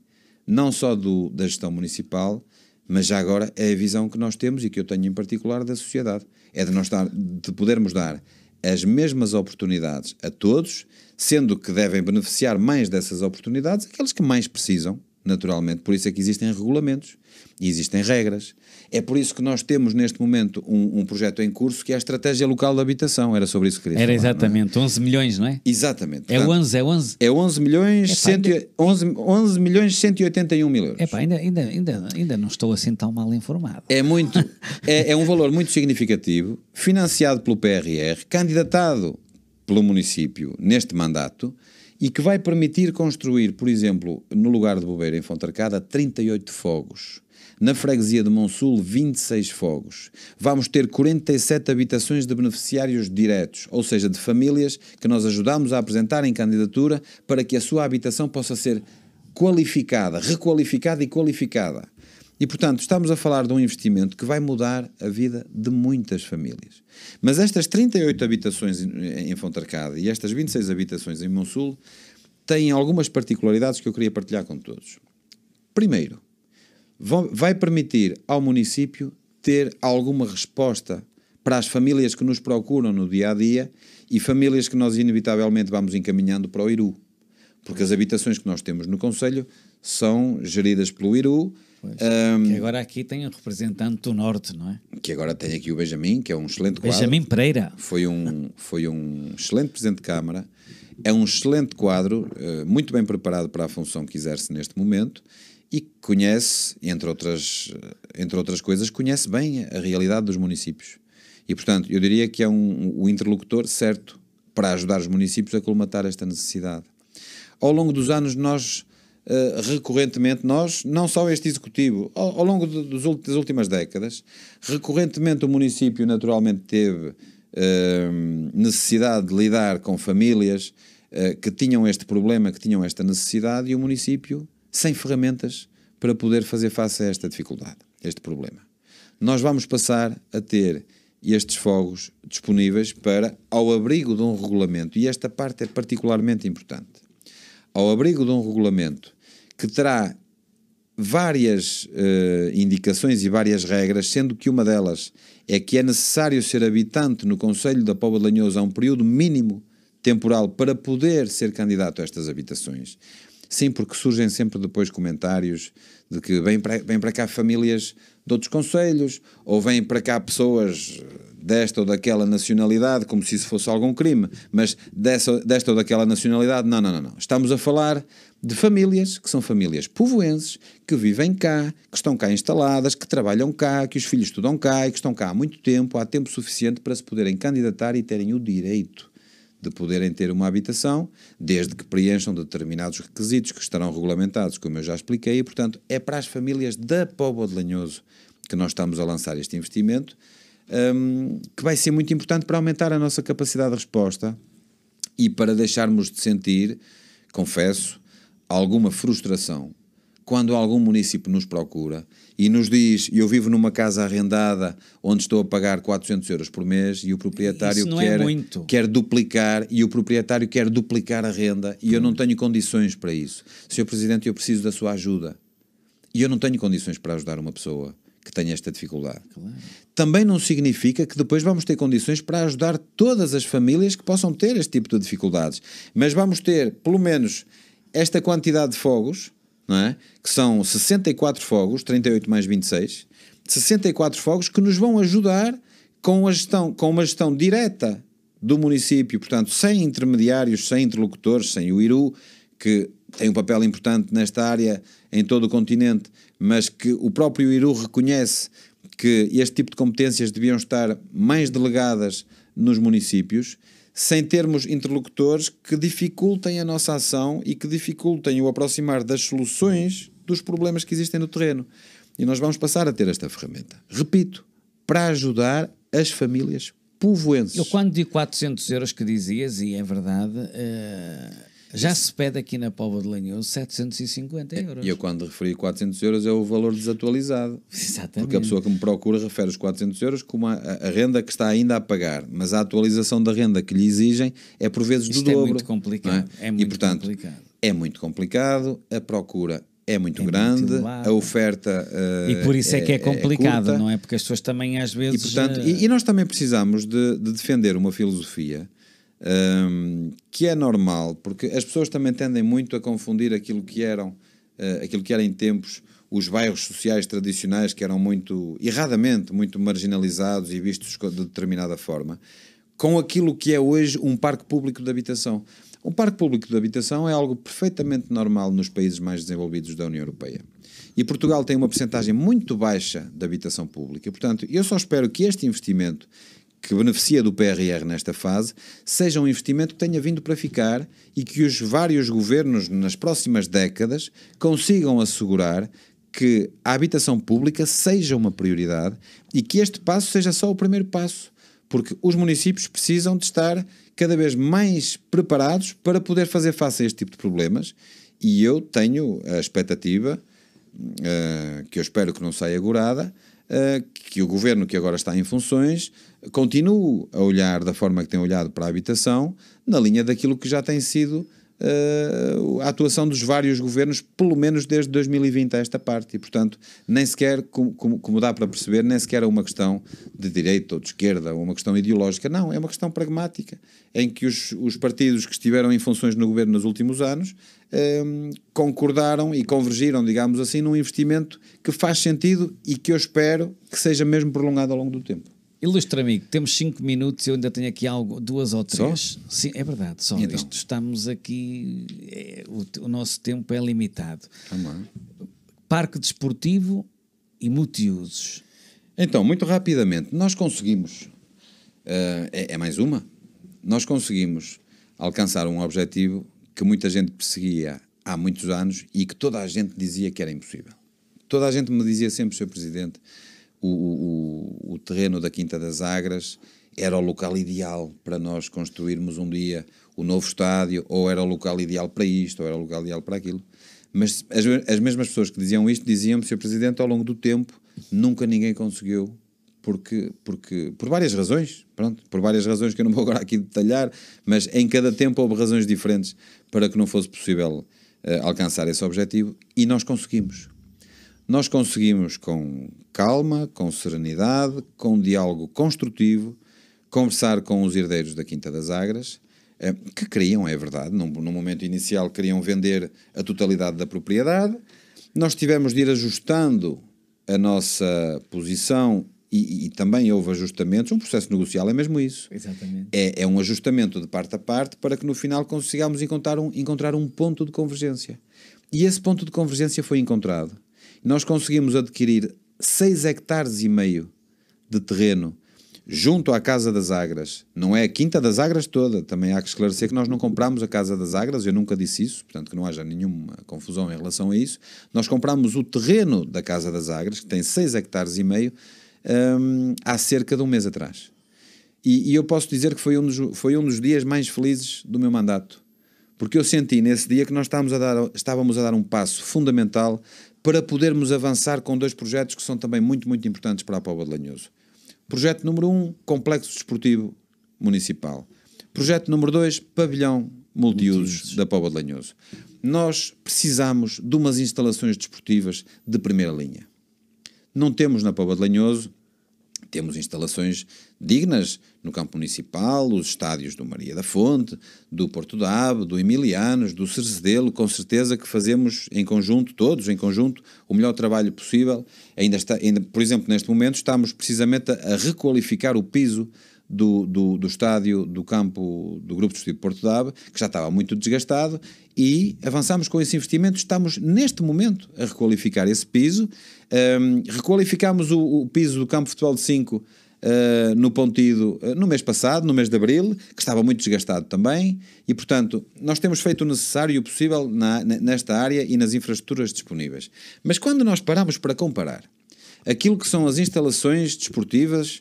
não só da gestão municipal, mas já agora é a visão que nós temos e que eu tenho em particular da sociedade, é de podermos dar as mesmas oportunidades a todos, sendo que devem beneficiar mais dessas oportunidades aqueles que mais precisam, naturalmente. Por isso é que existem regulamentos e existem regras. É por isso que nós temos neste momento um projeto em curso que é a Estratégia Local de Habitação. Era sobre isso que queria falar. Era exatamente, 11 milhões, não é? Exatamente. É 11, é 11? É 11 milhões, 11 milhões 181 mil euros. Ainda não estou assim tão mal informado. É muito, é um valor muito significativo, financiado pelo PRR, candidatado pelo município neste mandato e que vai permitir construir, por exemplo, no lugar de Bobeira, em Fontarcada, 38 fogos. Na freguesia de Monsul, 26 fogos. Vamos ter 47 habitações de beneficiários diretos, ou seja, de famílias que nós ajudamos a apresentar em candidatura para que a sua habitação possa ser qualificada, requalificada e qualificada. E, portanto, estamos a falar de um investimento que vai mudar a vida de muitas famílias. Mas estas 38 habitações em Fontarcada e estas 26 habitações em Monsul têm algumas particularidades que eu queria partilhar com todos. Primeiro, vai permitir ao município ter alguma resposta para as famílias que nos procuram no dia-a-dia e famílias que nós inevitavelmente vamos encaminhando para o IRU. Porque as habitações que nós temos no Conselho são geridas pelo IRU. Que agora aqui tem um representante do Norte, não é? Que agora tem aqui o Benjamin, que é um excelente quadro. Benjamin Pereira. Foi um excelente Presidente de Câmara é um excelente quadro, muito bem preparado para a função que exerce neste momento e que conhece, entre outras coisas, conhece bem a realidade dos municípios. E, portanto, eu diria que é o interlocutor certo para ajudar os municípios a colmatar esta necessidade. Ao longo dos anos, nós, recorrentemente, não só este Executivo, ao longo das últimas décadas, recorrentemente o município naturalmente teve necessidade de lidar com famílias que tinham este problema, que tinham esta necessidade, e o município sem ferramentas para poder fazer face a esta dificuldade, a este problema. Nós vamos passar a ter estes fogos disponíveis para, ao abrigo de um regulamento, e esta parte é particularmente importante, ao abrigo de um regulamento que terá várias indicações e várias regras, sendo que uma delas é que é necessário ser habitante no concelho da Póvoa de Lanhoso a um período mínimo temporal para poder ser candidato a estas habitações. Sim, porque surgem sempre depois comentários de que vêm para cá famílias de outros concelhos, ou vêm para cá pessoas desta ou daquela nacionalidade, como se isso fosse algum crime, mas desta ou daquela nacionalidade, não. Estamos a falar de famílias que são famílias povoenses, que vivem cá, que estão cá instaladas, que trabalham cá, que os filhos estudam cá e que estão cá há muito tempo, há tempo suficiente para se poderem candidatar e terem o direito de poderem ter uma habitação, desde que preencham determinados requisitos que estarão regulamentados, como eu já expliquei, e, portanto, é para as famílias da Póvoa de Lanhoso que nós estamos a lançar este investimento, que vai ser muito importante para aumentar a nossa capacidade de resposta e para deixarmos de sentir, confesso, alguma frustração quando algum município nos procura e nos diz: eu vivo numa casa arrendada onde estou a pagar 400 euros por mês e o proprietário quer duplicar, e o proprietário quer duplicar a renda e eu não tenho condições para isso. Sr. Presidente, eu preciso da sua ajuda. E eu não tenho condições para ajudar uma pessoa que tenha esta dificuldade. Claro. Também não significa que depois vamos ter condições para ajudar todas as famílias que possam ter este tipo de dificuldades. Mas vamos ter, pelo menos, esta quantidade de fogos, não é? Que são 64 fogos, 38 mais 26, 64 fogos que nos vão ajudar com uma gestão direta do município, portanto, sem intermediários, sem interlocutores, sem o IRU, que tem um papel importante nesta área em todo o continente, mas que o próprio IRU reconhece que este tipo de competências deviam estar mais delegadas nos municípios, sem termos interlocutores que dificultem a nossa ação e que dificultem o aproximar das soluções dos problemas que existem no terreno. E nós vamos passar a ter esta ferramenta. Repito, para ajudar as famílias povoenses. Eu quando digo 400 euros que dizias, e é verdade, já se pede aqui na Póvoa de Lanhoso 750 euros. E eu quando referi 400 euros é o valor desatualizado. Exatamente. Porque a pessoa que me procura refere os 400 euros como a renda que está ainda a pagar, mas a atualização da renda que lhe exigem é por vezes do dobro. É muito complicado. É muito complicado. É muito complicado, a procura é muito grande, a oferta e por isso é complicado, não é? Porque as pessoas também às vezes... E, portanto, e nós também precisamos de defender uma filosofia que é normal, porque as pessoas também tendem muito a confundir aquilo que era em tempos os bairros sociais tradicionais, que eram muito, erradamente, muito marginalizados e vistos de determinada forma, com aquilo que é hoje um parque público de habitação. Um parque público de habitação é algo perfeitamente normal nos países mais desenvolvidos da União Europeia. E Portugal tem uma percentagem muito baixa de habitação pública. Portanto, eu só espero que este investimento, que beneficia do PRR nesta fase, seja um investimento que tenha vindo para ficar e que os vários governos nas próximas décadas consigam assegurar que a habitação pública seja uma prioridade e que este passo seja só o primeiro passo, porque os municípios precisam de estar cada vez mais preparados para poder fazer face a este tipo de problemas, e eu tenho a expectativa, que eu espero que não saia agorada, que o governo que agora está em funções continue a olhar da forma que tem olhado para a habitação, na linha daquilo que já tem sido a atuação dos vários governos, pelo menos desde 2020 a esta parte, e portanto nem sequer, como dá para perceber, nem sequer é uma questão de direita ou de esquerda, ou uma questão ideológica, não, é uma questão pragmática, em que os partidos que estiveram em funções no governo nos últimos anos concordaram e convergiram, digamos assim, num investimento que faz sentido e que eu espero que seja mesmo prolongado ao longo do tempo. Ilustre amigo, temos 5 minutos e eu ainda tenho aqui algo, 2 ou 3. Sim, é verdade, só. Então. Estamos aqui, o nosso tempo é limitado. Parque desportivo e multiusos. Então, muito rapidamente, nós conseguimos, é mais uma, nós conseguimos alcançar um objetivo que muita gente perseguia há muitos anos e que toda a gente dizia que era impossível. Toda a gente me dizia sempre, Sr. Presidente, o terreno da Quinta das Agras era o local ideal para nós construirmos um dia o novo estádio, ou era o local ideal para isto, ou era o local ideal para aquilo. Mas as mesmas pessoas que diziam isto diziam-me, Sr. Presidente, ao longo do tempo nunca ninguém conseguiu, porque por várias razões, por várias razões que eu não vou agora aqui detalhar, mas em cada tempo houve razões diferentes para que não fosse possível alcançar esse objetivo, e nós conseguimos. Nós conseguimos com calma, com serenidade, com um diálogo construtivo, conversar com os herdeiros da Quinta das Agras, que queriam, é verdade, no momento inicial queriam vender a totalidade da propriedade. Nós tivemos de ir ajustando a nossa posição e também houve ajustamentos. Um processo negocial é mesmo isso. Exatamente. É um ajustamento de parte a parte para que no final consigamos encontrar um ponto de convergência. E esse ponto de convergência foi encontrado. Nós conseguimos adquirir 6,5 hectares de terreno junto à Casa das Agras. Não é a Quinta das Agras toda, também há que esclarecer que nós não compramos a Casa das Agras, eu nunca disse isso, portanto que não haja nenhuma confusão em relação a isso. Nós compramos o terreno da Casa das Agras, que tem 6,5 hectares, há cerca de um mês atrás. E eu posso dizer que foi um dos dias mais felizes do meu mandato, porque eu senti nesse dia que nós estávamos a dar um passo fundamental para podermos avançar com 2 projetos que são também muito, muito importantes para a Póvoa de Lanhoso. Projeto número 1, Complexo Desportivo Municipal. Projeto número 2, Pavilhão Multiusos da Póvoa de Lanhoso. Nós precisamos de umas instalações desportivas de primeira linha. Não temos na Póvoa de Lanhoso, temos instalações dignas no campo municipal, os estádios do Maria da Fonte, do Porto da Ave, do Emilianos, do Cercedelo, com certeza que fazemos em conjunto, todos em conjunto, o melhor trabalho possível. Ainda, por exemplo, neste momento estamos precisamente a requalificar o piso do estádio do campo do Grupo Desportivo Porto da Ave, que já estava muito desgastado, e avançamos com esse investimento. Estamos neste momento a requalificar esse piso. Requalificámos o piso do campo de futebol de 5 no Pontido no mês passado, no mês de Abril, que estava muito desgastado também, e portanto nós temos feito o necessário e o possível nesta área e nas infraestruturas disponíveis. Mas quando nós paramos para comparar aquilo que são as instalações desportivas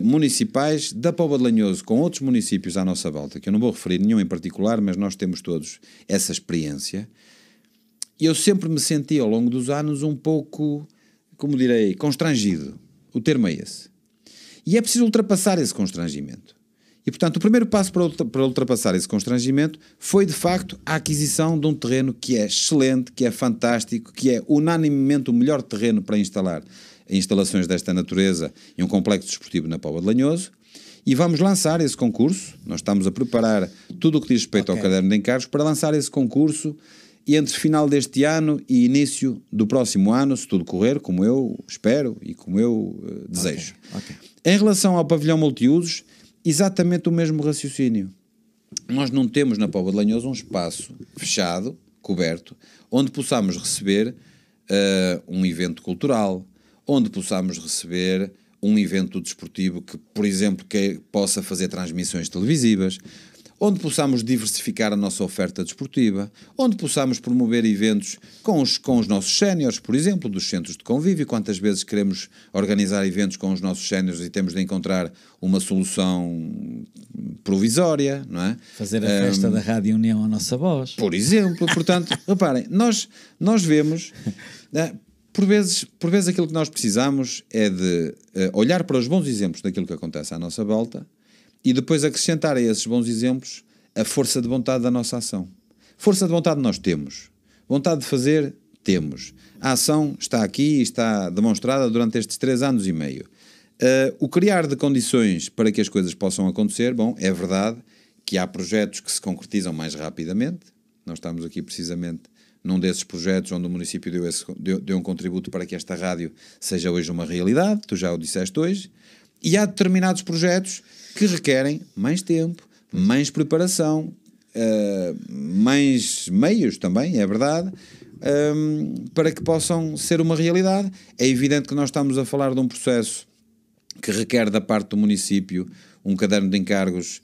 municipais da Póvoa de Lanhoso com outros municípios à nossa volta, que eu não vou referir nenhum em particular, mas nós temos todos essa experiência, eu sempre me senti ao longo dos anos um pouco, como direi, constrangido. O termo é esse. E é preciso ultrapassar esse constrangimento. E, portanto, o primeiro passo para ultrapassar esse constrangimento foi, de facto, a aquisição de um terreno que é excelente, que é fantástico, que é unanimemente o melhor terreno para instalar instalações desta natureza e um complexo desportivo na Póvoa de Lanhoso. E vamos lançar esse concurso. Nós estamos a preparar tudo o que diz respeito ao caderno de encargos para lançar esse concurso entre final deste ano e início do próximo ano, se tudo correr, como eu espero e como eu desejo. Em relação ao pavilhão multiusos, exatamente o mesmo raciocínio. Nós não temos na Póvoa de Lanhoso um espaço fechado, coberto, onde possamos receber um evento cultural, onde possamos receber um evento desportivo que, por exemplo, que possa fazer transmissões televisivas, onde possamos diversificar a nossa oferta desportiva, onde possamos promover eventos com os nossos séniores, por exemplo, dos centros de convívio. Quantas vezes queremos organizar eventos com os nossos séniores e temos de encontrar uma solução provisória, não é? Fazer a festa da Rádio União à nossa voz. Por exemplo, portanto, reparem, nós vemos... Por vezes aquilo que nós precisamos é de olhar para os bons exemplos daquilo que acontece à nossa volta e depois acrescentar a esses bons exemplos a força de vontade da nossa ação. Força de vontade nós temos. Vontade de fazer, temos. A ação está aqui e está demonstrada durante estes 3 anos e meio. O criar de condições para que as coisas possam acontecer, bom, é verdade que há projetos que se concretizam mais rapidamente. Nós estamos aqui precisamente num desses projetos onde o município deu um contributo para que esta rádio seja hoje uma realidade, tu já o disseste hoje, E há determinados projetos que requerem mais tempo, mais preparação, mais meios também, é verdade, para que possam ser uma realidade. É evidente que nós estamos a falar de um processo que requer da parte do município um caderno de encargos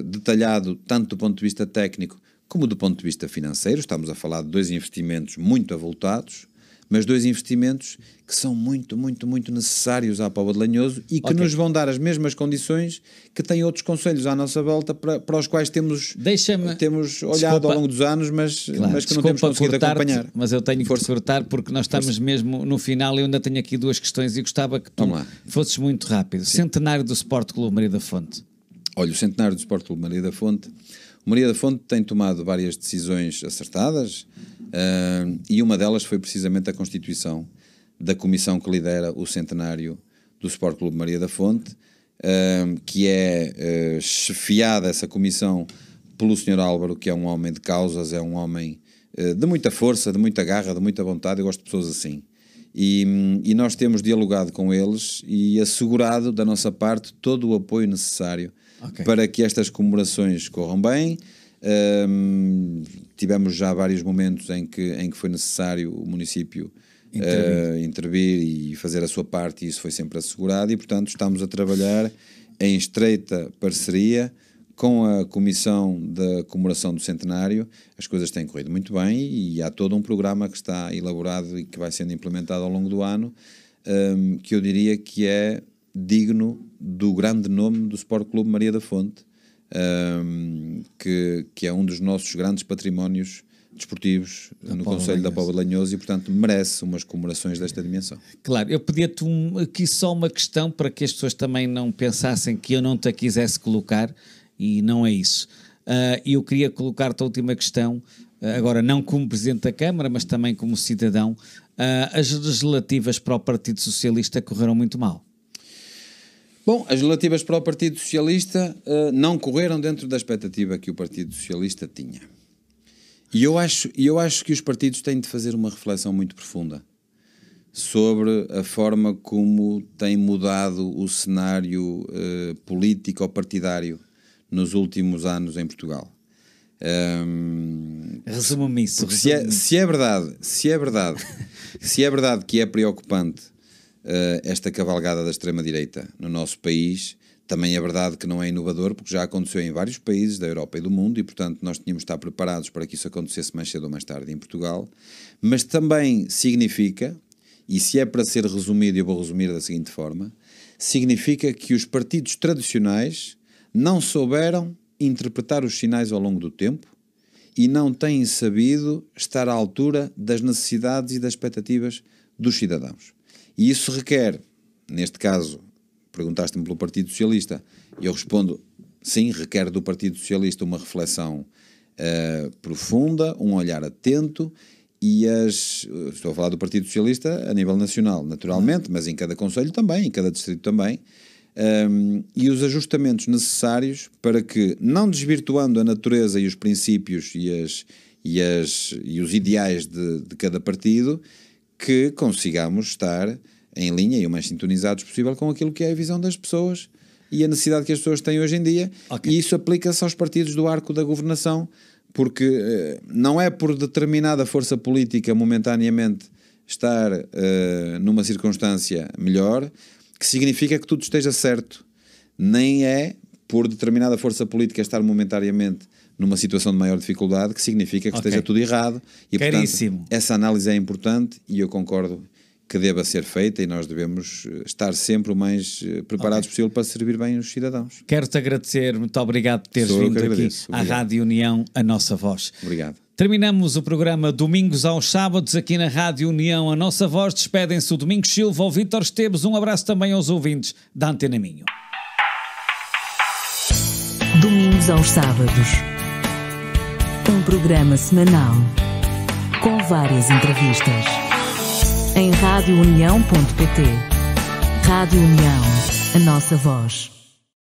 detalhado, tanto do ponto de vista técnico como do ponto de vista financeiro. Estamos a falar de 2 investimentos muito avultados, mas 2 investimentos que são muito, muito, muito necessários à Póvoa de Lanhoso e que nos vão dar as mesmas condições que têm outros concelhos à nossa volta para os quais temos olhado ao longo dos anos, mas que não temos conseguido acompanhar. Mas eu tenho que cortar porque nós estamos mesmo no final e eu ainda tenho aqui 2 questões e gostava que tu fosses muito rápido. Sim. Centenário do Sport Clube Maria da Fonte. Olha, o centenário do Sport Clube Maria da Fonte. O Maria da Fonte tem tomado várias decisões acertadas e uma delas foi precisamente a constituição da comissão que lidera o centenário do Sport Clube Maria da Fonte, que é chefiada essa comissão pelo Sr. Álvaro, que é um homem de causas, é um homem de muita força, de muita garra, de muita vontade. Eu gosto de pessoas assim. E nós temos dialogado com eles e assegurado da nossa parte todo o apoio necessário para que estas comemorações corram bem. Tivemos já vários momentos em que foi necessário o município intervir e fazer a sua parte, e isso foi sempre assegurado, e portanto estamos a trabalhar em estreita parceria com a Comissão da Comemoração do Centenário. As coisas têm corrido muito bem e há todo um programa que está elaborado e que vai sendo implementado ao longo do ano, que eu diria que é digno do grande nome do Sport Clube Maria da Fonte, que é um dos nossos grandes patrimónios desportivos no concelho da Póvoa de Lanhoso, e portanto merece umas comemorações desta dimensão. Claro, eu pedia-te aqui só uma questão para que as pessoas também não pensassem que eu não te a quisesse colocar, e não é isso. Eu queria colocar-te a última questão, agora não como Presidente da Câmara, mas também como cidadão. As legislativas para o Partido Socialista correram muito mal. Bom, as relativas para o Partido Socialista não correram dentro da expectativa que o Partido Socialista tinha. E eu acho que os partidos têm de fazer uma reflexão muito profunda sobre a forma como tem mudado o cenário político-partidário nos últimos anos em Portugal. Resuma-me isso. Se é verdade que é preocupante esta cavalgada da extrema-direita no nosso país, também é verdade que não é inovador, porque já aconteceu em vários países da Europa e do mundo, e portanto nós tínhamos de estar preparados para que isso acontecesse mais cedo ou mais tarde em Portugal. Mas também significa, e se é para ser resumido, eu vou resumir da seguinte forma, significa que os partidos tradicionais não souberam interpretar os sinais ao longo do tempo e não têm sabido estar à altura das necessidades e das expectativas dos cidadãos. E isso requer, neste caso, perguntaste-me pelo Partido Socialista, e eu respondo, sim, requer do Partido Socialista uma reflexão profunda, um olhar atento, e estou a falar do Partido Socialista a nível nacional, naturalmente, mas em cada concelho também, em cada distrito também, e os ajustamentos necessários para que, não desvirtuando a natureza e os princípios e os ideais de cada partido, que consigamos estar em linha e o mais sintonizados possível com aquilo que é a visão das pessoas e a necessidade que as pessoas têm hoje em dia. E isso aplica-se aos partidos do arco da governação, porque não é por determinada força política momentaneamente estar numa circunstância melhor que significa que tudo esteja certo, nem é por determinada força política estar momentaneamente numa situação de maior dificuldade que significa que esteja tudo errado. E Caríssimo. Portanto, essa análise é importante e eu concordo que deva ser feita, e nós devemos estar sempre o mais preparados possível para servir bem os cidadãos. Quero-te agradecer, muito obrigado por teres vindo aqui à Rádio União, a nossa voz. Obrigado. Terminamos o programa Domingos aos Sábados aqui na Rádio União, a nossa voz. Despedem-se o Domingos Silva, o Vítor Esteves. Um abraço também aos ouvintes da Antena Minho. Domingos aos Sábados. Um programa semanal com várias entrevistas em radiounião.pt. Rádio União, a nossa voz.